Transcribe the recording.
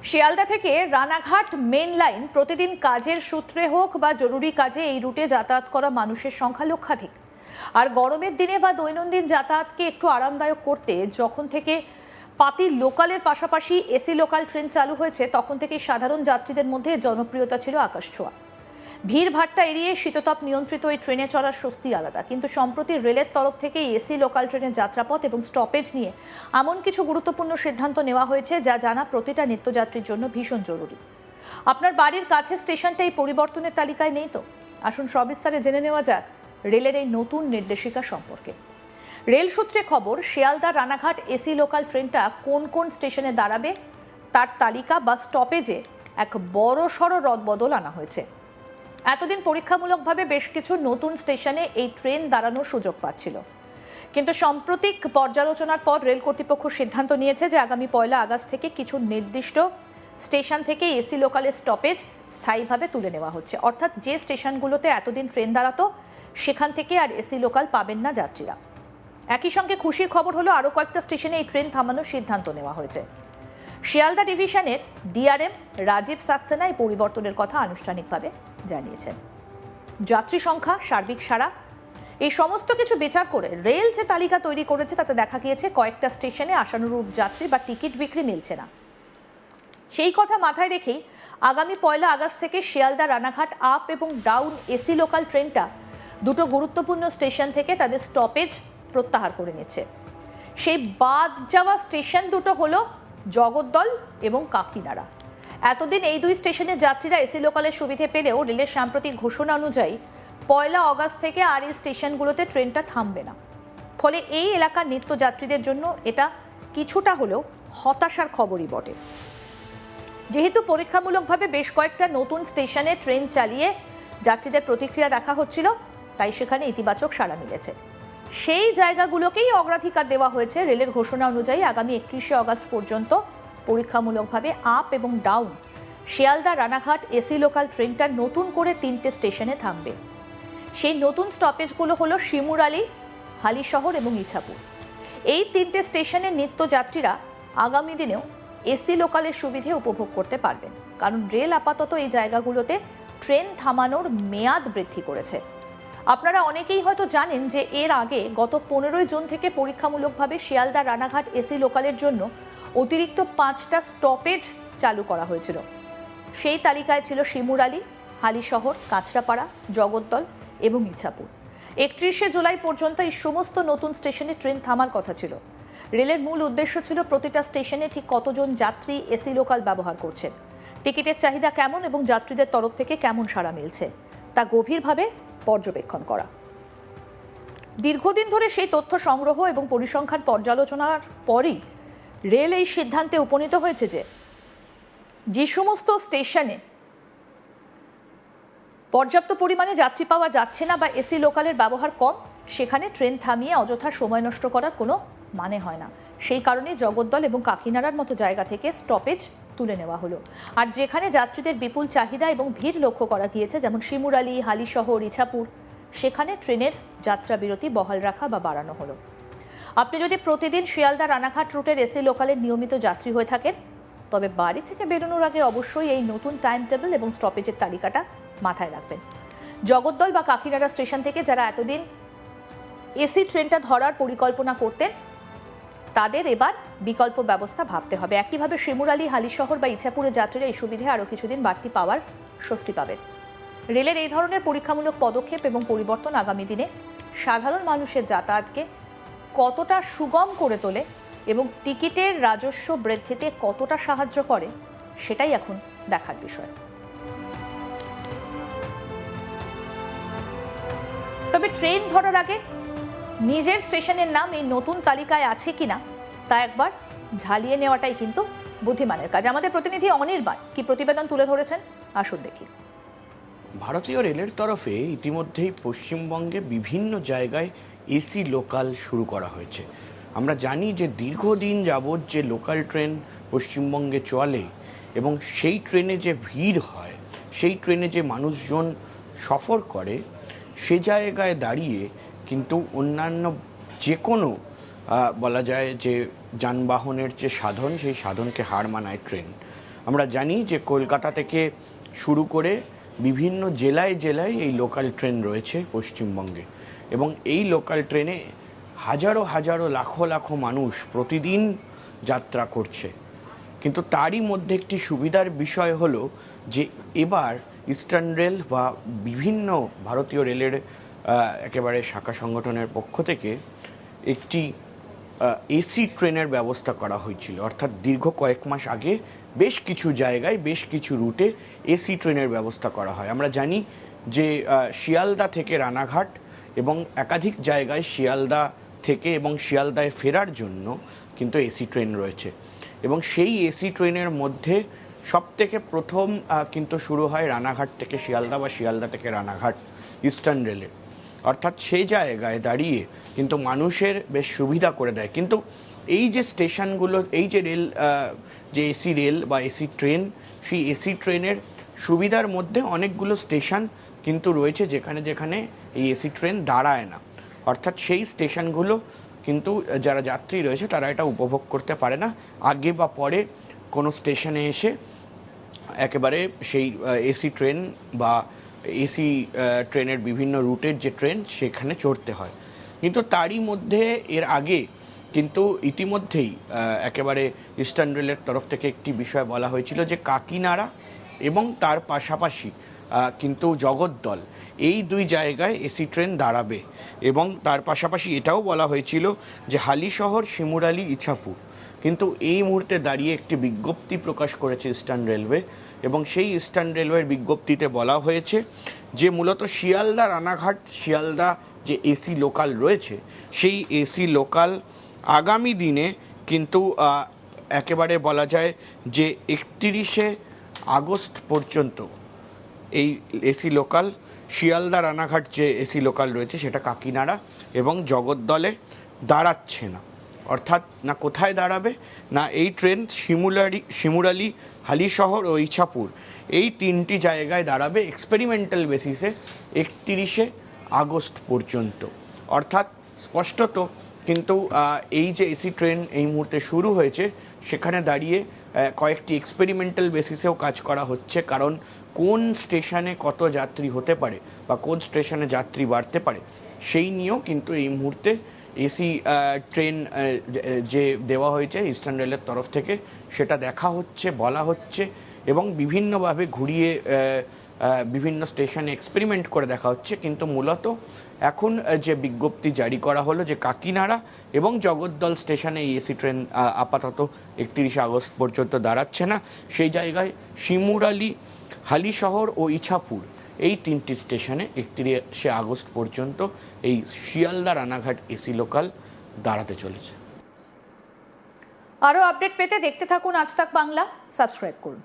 শিয়ালদা থেকে Ranaghat main line প্রতিদিন কাজের সূত্রে হোক বা জরুরি কাজে এই রুটে যাতায়াত করা মানুষের সংখ্যা লক্ষাধিক। আর গরমের দিনে বা দৈনন্দিন যাতায়াতকে একটু আরামদায়ক করতে যখন থেকে পাতি লোকালের পাশাপাশি এসি লোকাল ট্রেন চালু হয়েছে তখন থেকেই সাধারণ যাত্রীদের মধ্যে জনপ্রিয়তা ছিল আকাশছোঁয়া। ভিড় ভাট্টা এড়িয়ে শীততাপ নিয়ন্ত্রিত এই ট্রেনে চড়ার স্বস্তি আলাদা। কিন্তু সম্প্রতি রেলের তরফ থেকে এসি লোকাল ট্রেনের যাত্রাপথ এবং স্টপেজ নিয়ে এমন কিছু গুরুত্বপূর্ণ সিদ্ধান্ত নেওয়া হয়েছে যা জানা প্রতিটা নিত্যযাত্রীর জন্য ভীষণ জরুরি। আপনার বাড়ির কাছে স্টেশনটা এই পরিবর্তনের তালিকায় নেই তো? আসুন সবিস্তারে জেনে নেওয়া যাক রেলের এই নতুন নির্দেশিকা সম্পর্কে। রেল সূত্রে খবর, শিয়ালদা রানাঘাট এসি লোকাল ট্রেনটা কোন কোন স্টেশনে দাঁড়াবে তার তালিকা বা স্টপেজে এক বড়সড় রদবদল আনা হয়েছে। এতদিন পরীক্ষামূলকভাবে বেশ কিছু নতুন স্টেশনে এই ট্রেন দাঁড়ানোর সুযোগ পাচ্ছিল, কিন্তু সাম্প্রতিক পর্যালোচনার পর রেল কর্তৃপক্ষ সিদ্ধান্ত নিয়েছে যে আগামী 1 আগস্ট থেকে কিছু নির্দিষ্ট স্টেশন থেকে এসি লোকালের স্টপেজ স্থায়ীভাবে তুলে নেওয়া হচ্ছে। অর্থাৎ যে স্টেশনগুলোতে এতদিন ট্রেন দাঁড়াতো সেখান থেকে আর এসি লোকাল পাবেন না যাত্রীরা। একই সঙ্গে খুশির খবর হলো আরও কয়েকটা স্টেশনে এই ট্রেন থামানোর সিদ্ধান্ত নেওয়া হয়েছে। শিয়ালদা ডিভিশনের ডিআরএম রাজীব সাক্সেনা এই পরিবর্তনের কথা আনুষ্ঠানিকভাবে জানিয়েছেন। যাত্রী সংখ্যা, সার্বিক সাড়া, এই সমস্ত কিছু বিচার করে রেল যে তালিকা তৈরি করেছে তাতে দেখা গিয়েছে কয়েকটা স্টেশনে আশানুরূপ যাত্রী বা টিকিট বিক্রি মিলছে না। সেই কথা মাথায় রেখেই আগামী 1 আগস্ট থেকে শিয়ালদা রানাঘাট আপ এবং ডাউন এসি লোকাল ট্রেনটা দুটো গুরুত্বপূর্ণ স্টেশন থেকে তাদের স্টপেজ প্রত্যাহার করে নিচ্ছে। সেই বাদ যাওয়া স্টেশন দুটো হলো জগদ্দল এবং কাকিনাড়া। এতদিন এই দুই স্টেশনের যাত্রীরা এসি লোকালের সুবিধে পেলেও রেলের সাম্প্রতিক ঘোষণা অনুযায়ী 1 আগস্ট থেকে আর এই স্টেশনগুলোতে ট্রেনটা থামবে না। ফলে এই এলাকার নিত্যযাত্রীদের জন্য এটা কিছুটা হলেও হতাশার খবরই বটে। যেহেতু পরীক্ষামূলকভাবে বেশ কয়েকটা নতুন স্টেশনে ট্রেন চালিয়ে যাত্রীদের প্রতিক্রিয়া দেখা হচ্ছিল, তাই সেখানে ইতিবাচক সাড়া মিলেছে। সেই জায়গাগুলোকেই অগ্রাধিকার দেওয়া হয়েছে। রেলের ঘোষণা অনুযায়ী আগামী 31 আগস্ট পর্যন্ত পরীক্ষামূলকভাবে আপ এবং down Sealdah Ranaghat AC local ট্রেনটা নতুন করে 3টে স্টেশনে থামবে। সেই নতুন স্টপেজগুলো হলো শিমুরালী, হালিশহর এবং ইছাপুর। এই 3টে স্টেশনের নিত্যযাত্রীরা আগামী দিনেও এসি লোকালের সুবিধে উপভোগ করতে পারবেন, কারণ রেল আপাতত এই জায়গাগুলোতে ট্রেন থামানোর মেয়াদ বৃদ্ধি করেছে। আপনারা অনেকেই হয়তো জানেন যে এর আগে গত 15 জুন থেকে পরীক্ষামূলকভাবে শিয়ালদা রানাঘাট এসি লোকালের জন্য অতিরিক্ত 5টা স্টপেজ চালু করা হয়েছিল। সেই তালিকায় ছিল শিমুরালী, হালিশহর, কাঁচরাপাড়া, জগদ্দল এবং ইছাপুর। 31 জুলাই পর্যন্ত এই সমস্ত নতুন স্টেশনে ট্রেন থামার কথা ছিল। রেলের মূল উদ্দেশ্য ছিল প্রতিটা স্টেশনে ঠিক কতজন যাত্রী এসি লোকাল ব্যবহার করছেন, টিকিটের চাহিদা কেমন এবং যাত্রীদের তরফ থেকে কেমন সাড়া মিলছে তা গভীরভাবে পর্যবেক্ষণ করা। দীর্ঘদিন ধরে সেই তথ্য সংগ্রহ এবং পরিসংখ্যান পর্যালোচনার পরই রেল এই সিদ্ধান্তে উপনীত হয়েছে যে সমস্ত স্টেশনে পর্যাপ্ত পরিমাণে যাত্রী পাওয়া যাচ্ছে না বা এসি লোকালের ব্যবহার কম, সেখানে ট্রেন থামিয়ে অযথা সময় নষ্ট করার কোনো মানে হয় না। সেই কারণে জগদ্দল এবং কাকিনাড়ার মতো জায়গা থেকে স্টপেজ তুলে নেওয়া হলো। আর যেখানে যাত্রীদের বিপুল চাহিদা এবং ভিড় লক্ষ্য করা গিয়েছে, যেমন শিমুরালী, হালিশহর, ইছাপুর, সেখানে ট্রেনের যাত্রা বিরতি বহাল রাখা বা বাড়ানো হলো। আপনি যদি প্রতিদিন শিয়ালদা রানাঘাট রুটের এসি লোকালের নিয়মিত যাত্রী হয়ে থাকেন, তবে বাড়ি থেকে বেরোনোর আগে অবশ্যই এই নতুন টাইম টেবিল এবং স্টপেজের তালিকাটা মাথায় রাখবেন। জগদ্দল বা কাকিনাড়া স্টেশন থেকে যারা এতদিন এসি ট্রেনটা ধরার পরিকল্পনা করতেন, তাদের এবার বিকল্প ব্যবস্থা ভাবতে হবে। একইভাবে শিমুরালী, হালিশহর বা ইছাপুরের যাত্রীরা এই সুবিধে আরও কিছুদিন বাড়তি পাওয়ার স্বস্তি পাবেন। রেলের এই ধরনের পরীক্ষামূলক পদক্ষেপ এবং পরিবর্তন আগামী দিনে সাধারণ মানুষের যাতায়াতকে কতটা সুগম করে তোলে এবং টিকিটের রাজস্ব বৃদ্ধিতে কতটা সাহায্য করে, সেটাই এখন দেখার বিষয়। তবে ট্রেন ধরার আগে নিজের স্টেশনের নাম এই নতুন তালিকায় আছে কিনা তা একবার ঝালিয়ে নেওয়াটাই কিন্তু বুদ্ধিমানের কাজ। আমাদের প্রতিনিধি অনির্বাণ কি প্রতিবেদন তুলে ধরেছেন, আসুন দেখি। ভারতীয় রেলের তরফে ইতিমধ্যেই পশ্চিমবঙ্গে বিভিন্ন জায়গায় এসি লোকাল শুরু করা হয়েছে। আমরা জানি যে দীর্ঘদিন যাবৎ যে লোকাল ট্রেন পশ্চিমবঙ্গে চলে এবং সেই ট্রেনে যে ভিড় হয়, সেই ট্রেনে যে মানুষজন সফর করে, সে জায়গায় দাঁড়িয়ে কিন্তু অন্যান্য যে কোনো বলা যায় যে যানবাহনের যে সাধন, সেই সাধনকে হার মানায় ট্রেন। আমরা জানি যে কলকাতা থেকে শুরু করে বিভিন্ন জেলায় জেলায় এই লোকাল ট্রেন রয়েছে পশ্চিমবঙ্গে, এবং এই লোকাল ট্রেনে হাজারো হাজারো লাখো লাখো মানুষ প্রতিদিন যাত্রা করছে। কিন্তু তারই মধ্যে একটি সুবিধার বিষয় হলো যে এবার ইস্টার্ন রেল বা বিভিন্ন ভারতীয় রেলের একেবারে শাখা সংগঠনের পক্ষ থেকে একটি এসি ট্রেনের ব্যবস্থা করা হয়েছিল। অর্থাৎ দীর্ঘ কয়েক মাস আগে বেশ কিছু জায়গায় বেশ কিছু রুটে এসি ট্রেনের ব্যবস্থা করা হয়। আমরা জানি যে শিয়ালদা থেকে রানাঘাট এবং একাধিক জায়গায় শিয়ালদা থেকে এবং শিয়ালদায় ফেরার জন্য কিন্তু এসি ট্রেন রয়েছে, এবং সেই এসি ট্রেনের মধ্যে সবথেকে প্রথম কিন্তু শুরু হয় রানাঘাট থেকে শিয়ালদা বা শিয়ালদা থেকে রানাঘাট ইস্টার্ন রেলের। অর্থাৎ সেই জায়গায় দাঁড়িয়ে কিন্তু মানুষের বেশ সুবিধা করে দেয়। কিন্তু এই যে স্টেশনগুলো, এই যে রেল, যে এসি রেল বা এসি ট্রেন, সেই এসি ট্রেনের সুবিধার মধ্যে অনেকগুলো স্টেশন কিন্তু রয়েছে যেখানে যেখানে এই এসি ট্রেন দাঁড়ায় না। অর্থাৎ সেই স্টেশনগুলো কিন্তু যারা যাত্রী রয়েছে তারা এটা উপভোগ করতে পারে না। আগে বা পরে কোনো স্টেশনে এসে একেবারে সেই এসি ট্রেন বা এসি ট্রেনের বিভিন্ন রুটের যে ট্রেন সেখানে চড়তে হয়। কিন্তু তারই মধ্যে এর আগে কিন্তু ইতিমধ্যেই একেবারে ইস্টার্ন রেলের তরফ থেকে একটি বিষয় বলা হয়েছিল যে কাকিনাড়া এবং তার পাশাপাশি কিন্তু জগদ্দল, এই দুই জায়গায় এসি ট্রেন দাঁড়াবে। এবং তার পাশাপাশি এটাও বলা হয়েছিল যে হালিশহর, শিমুরালি, ইছাপুর কিন্তু এই মুহূর্তে দাঁড়িয়ে একটি বিজ্ঞপ্তি প্রকাশ করেছে ইস্টার্ন রেলওয়ে, এবং সেই ইস্টার্ন রেলওয়ের বিজ্ঞপ্তিতে বলা হয়েছে যে মূলত শিয়ালদা রানাঘাট শিয়ালদা যে এসি লোকাল রয়েছে সেই এসি লোকাল আগামী দিনে কিন্তু একেবারে বলা যায় যে 31শে আগস্ট পর্যন্ত এই এসি লোকাল শিয়ালদা রানাঘাট যে এসি লোকাল রয়েছে সেটা কাকিনাড়া এবং জগদ্দলে দাঁড়াচ্ছে না। অর্থাৎ না কোথায় দাঁড়াবে, না এই ট্রেন শিমুরালি, হালিশহর ও ইছাপুর এই তিনটি জায়গায় দাঁড়াবে এক্সপেরিমেন্টাল বেসিসে 31শে আগস্ট পর্যন্ত। অর্থাৎ স্পষ্টত কিন্তু এই যে এসি ট্রেন এই মুহূর্তে শুরু হয়েছে সেখানে দাঁড়িয়ে কয়েকটি এক্সপেরিমেন্টাল বেসিসেও কাজ করা হচ্ছে, কারণ কোন স্টেশনে কত যাত্রী হতে পারে বা কোন স্টেশনে যাত্রী বাড়তে পারে সেই নিয়েও কিন্তু এই মুহূর্তে এসি ট্রেন যে দেওয়া হয়েছে ইস্টার্ন রেলের তরফ থেকে সেটা দেখা হচ্ছে, বলা হচ্ছে, এবং বিভিন্নভাবে ঘুরিয়ে বিভিন্ন স্টেশনে এক্সপেরিমেন্ট করে দেখা হচ্ছে। কিন্তু মূলত এখন যে বিজ্ঞপ্তি জারি করা হলো যে কাকিনাড়া এবং জগদ্দল স্টেশনে এই এসি ট্রেন আপাতত 31শে আগস্ট পর্যন্ত দাঁড়াচ্ছে না, সেই জায়গায় শিমুরালি, হালিশহর ও ইছাপুর এই তিনটি স্টেশনে 31শে আগস্ট পর্যন্ত এই শিয়ালদা রানাঘাট এসি লোকাল দাঁড়াতে চলেছে। আরও আপডেট পেতে দেখতে থাকুন আজ তাক বাংলা, সাবস্ক্রাইব করুন।